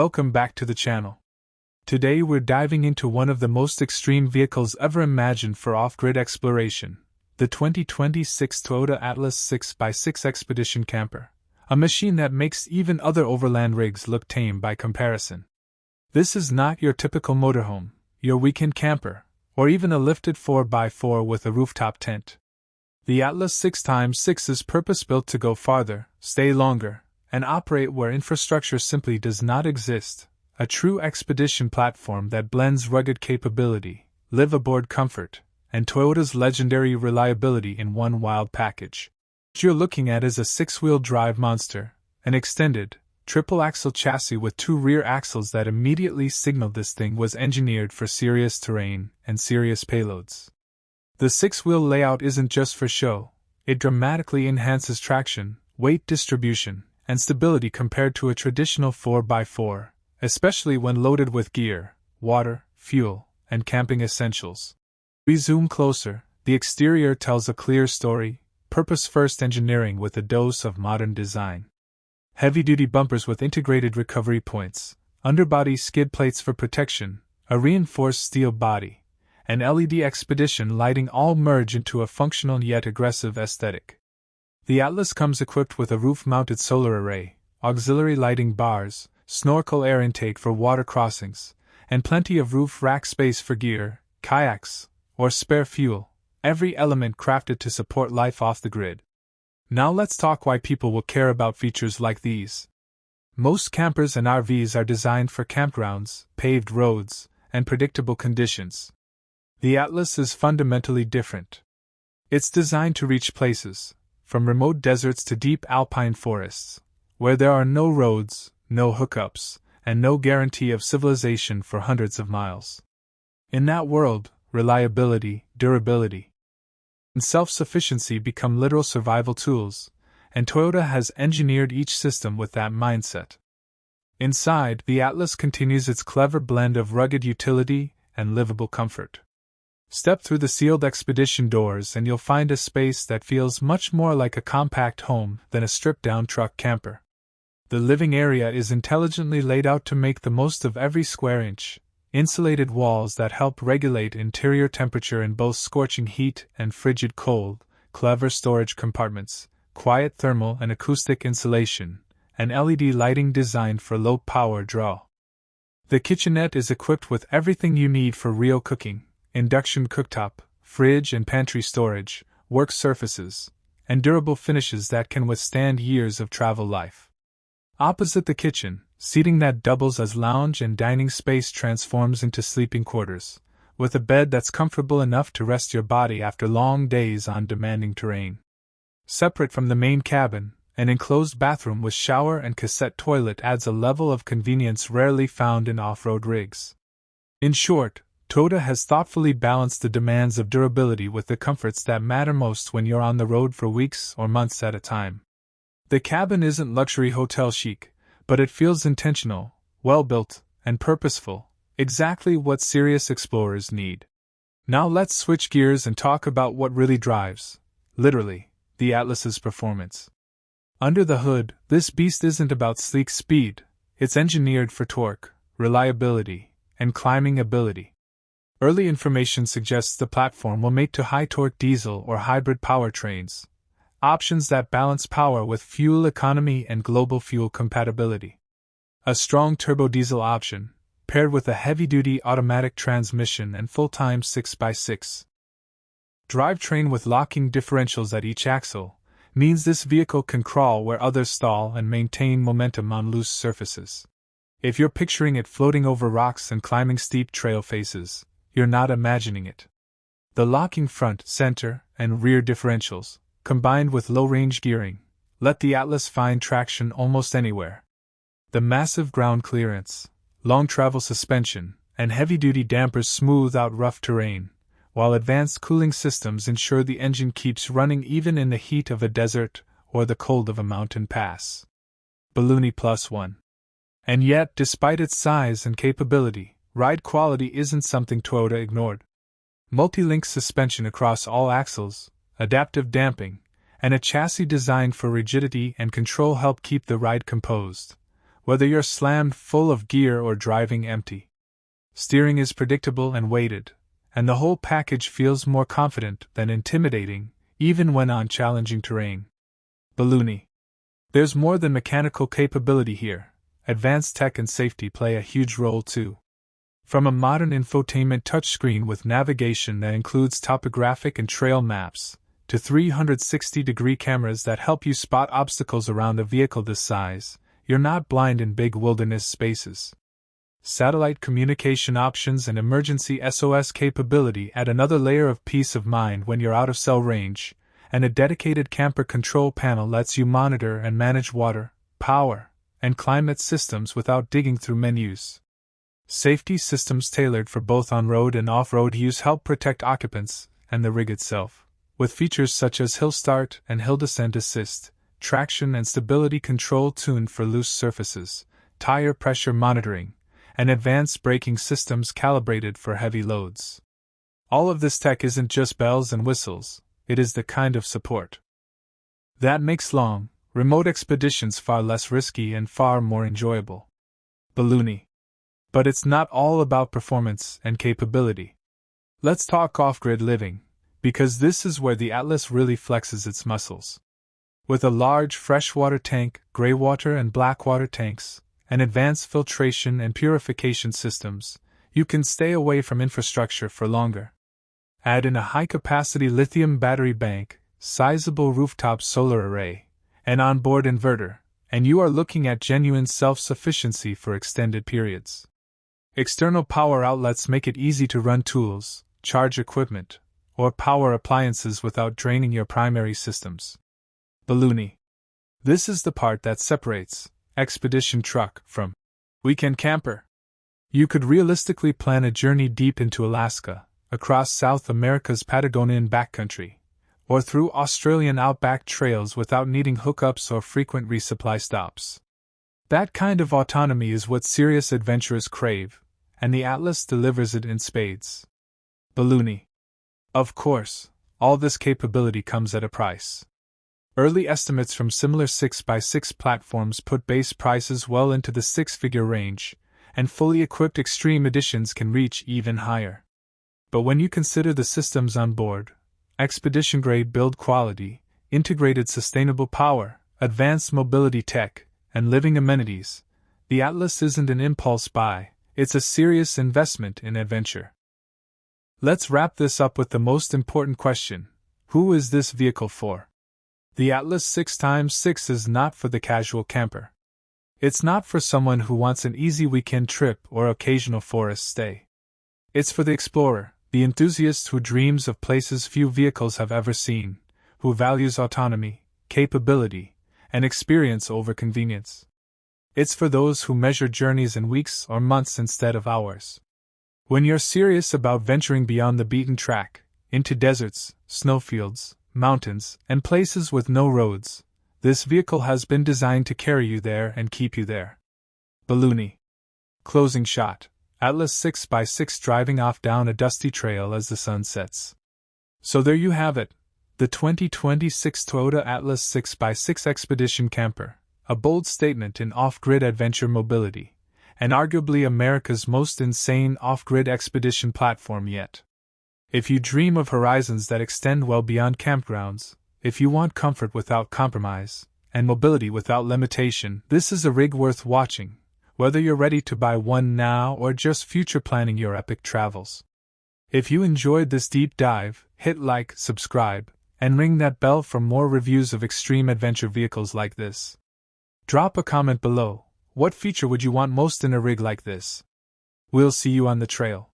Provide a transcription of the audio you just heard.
Welcome back to the channel. Today we're diving into one of the most extreme vehicles ever imagined for off-grid exploration, the 2026 Toyota Atlas 6x6 Expedition Camper, a machine that makes even other overland rigs look tame by comparison. This is not your typical motorhome, your weekend camper, or even a lifted 4x4 with a rooftop tent. The Atlas 6x6 is purpose-built to go farther, stay longer, and operate where infrastructure simply does not exist, a true expedition platform that blends rugged capability, live-aboard comfort, and Toyota's legendary reliability in one wild package. What you're looking at is a six-wheel drive monster, an extended, triple-axle chassis with two rear axles that immediately signaled this thing was engineered for serious terrain and serious payloads. The six-wheel layout isn't just for show, it dramatically enhances traction, weight distribution, and stability compared to a traditional 4x4, especially when loaded with gear, water, fuel, and camping essentials. We zoom closer, the exterior tells a clear story, purpose-first engineering with a dose of modern design. Heavy-duty bumpers with integrated recovery points, underbody skid plates for protection, a reinforced steel body, and LED expedition lighting all merge into a functional yet aggressive aesthetic. The Atlas comes equipped with a roof-mounted solar array, auxiliary lighting bars, snorkel air intake for water crossings, and plenty of roof rack space for gear, kayaks, or spare fuel, every element crafted to support life off the grid. Now let's talk why people will care about features like these. Most campers and RVs are designed for campgrounds, paved roads, and predictable conditions. The Atlas is fundamentally different. It's designed to reach places, from remote deserts to deep alpine forests, where there are no roads, no hookups, and no guarantee of civilization for hundreds of miles. In that world, reliability, durability, and self-sufficiency become literal survival tools, and Toyota has engineered each system with that mindset. Inside, the Atlas continues its clever blend of rugged utility and livable comfort. Step through the sealed expedition doors and you'll find a space that feels much more like a compact home than a stripped-down truck camper. The living area is intelligently laid out to make the most of every square inch, insulated walls that help regulate interior temperature in both scorching heat and frigid cold, clever storage compartments, quiet thermal and acoustic insulation, and LED lighting designed for low power draw. The kitchenette is equipped with everything you need for real cooking: induction cooktop, fridge and pantry storage, work surfaces, and durable finishes that can withstand years of travel life. Opposite the kitchen, seating that doubles as lounge and dining space transforms into sleeping quarters, with a bed that's comfortable enough to rest your body after long days on demanding terrain. Separate from the main cabin, an enclosed bathroom with shower and cassette toilet adds a level of convenience rarely found in off-road rigs. In short, Toyota has thoughtfully balanced the demands of durability with the comforts that matter most when you're on the road for weeks or months at a time. The cabin isn't luxury hotel chic, but it feels intentional, well-built, and purposeful, exactly what serious explorers need. Now let's switch gears and talk about what really drives, literally, the Atlas's performance. Under the hood, this beast isn't about sleek speed, it's engineered for torque, reliability, and climbing ability. Early information suggests the platform will mate to high-torque diesel or hybrid powertrains, options that balance power with fuel economy and global fuel compatibility. A strong turbo diesel option, paired with a heavy-duty automatic transmission and full-time 6x6 drivetrain with locking differentials at each axle, means this vehicle can crawl where others stall and maintain momentum on loose surfaces. If you're picturing it floating over rocks and climbing steep trail faces, you're not imagining it. The locking front, center, and rear differentials, combined with low-range gearing, let the Atlas find traction almost anywhere. The massive ground clearance, long-travel suspension, and heavy-duty dampers smooth out rough terrain, while advanced cooling systems ensure the engine keeps running even in the heat of a desert or the cold of a mountain pass. Balloony +1. And yet, despite its size and capability, ride quality isn't something Toyota ignored. Multi-link suspension across all axles, adaptive damping, and a chassis designed for rigidity and control help keep the ride composed, whether you're slammed full of gear or driving empty. Steering is predictable and weighted, and the whole package feels more confident than intimidating, even when on challenging terrain. Balloony. There's more than mechanical capability here. Advanced tech and safety play a huge role too. From a modern infotainment touchscreen with navigation that includes topographic and trail maps, to 360-degree cameras that help you spot obstacles around a vehicle this size, you're not blind in big wilderness spaces. Satellite communication options and emergency SOS capability add another layer of peace of mind when you're out of cell range, and a dedicated camper control panel lets you monitor and manage water, power, and climate systems without digging through menus. Safety systems tailored for both on-road and off-road use help protect occupants and the rig itself, with features such as hill start and hill descent assist, traction and stability control tuned for loose surfaces, tire pressure monitoring, and advanced braking systems calibrated for heavy loads. All of this tech isn't just bells and whistles, it is the kind of support that makes long, remote expeditions far less risky and far more enjoyable. Balloony. But it's not all about performance and capability. Let's talk off-grid living, because this is where the Atlas really flexes its muscles. With a large freshwater tank, greywater and blackwater tanks, and advanced filtration and purification systems, you can stay away from infrastructure for longer. Add in a high-capacity lithium battery bank, sizable rooftop solar array, and onboard inverter, and you are looking at genuine self-sufficiency for extended periods. External power outlets make it easy to run tools, charge equipment, or power appliances without draining your primary systems. Balloony. This is the part that separates expedition truck from weekend camper. You could realistically plan a journey deep into Alaska, across South America's Patagonian backcountry, or through Australian outback trails without needing hookups or frequent resupply stops. That kind of autonomy is what serious adventurers crave, and the Atlas delivers it in spades. Balloony. Of course, all this capability comes at a price. Early estimates from similar 6x6 platforms put base prices well into the six-figure range, and fully equipped extreme editions can reach even higher. But when you consider the systems on board, expedition-grade build quality, integrated sustainable power, advanced mobility tech, and living amenities, the Atlas isn't an impulse buy, it's a serious investment in adventure. Let's wrap this up with the most important question: who is this vehicle for? The Atlas 6x6 is not for the casual camper. It's not for someone who wants an easy weekend trip or occasional forest stay. It's for the explorer, the enthusiast who dreams of places few vehicles have ever seen, who values autonomy, capability, and experience over convenience. It's for those who measure journeys in weeks or months instead of hours. When you're serious about venturing beyond the beaten track, into deserts, snowfields, mountains, and places with no roads, this vehicle has been designed to carry you there and keep you there. Balloony. Closing shot: Atlas 6x6 driving off down a dusty trail as the sun sets. So there you have it, the 2026 Toyota Atlas 6x6 Expedition Camper, a bold statement in off-grid adventure mobility, and arguably America's most insane off-grid expedition platform yet. If you dream of horizons that extend well beyond campgrounds, if you want comfort without compromise, and mobility without limitation, this is a rig worth watching, whether you're ready to buy one now or just future planning your epic travels. If you enjoyed this deep dive, hit like, subscribe, and ring that bell for more reviews of extreme adventure vehicles like this. Drop a comment below. What feature would you want most in a rig like this? We'll see you on the trail.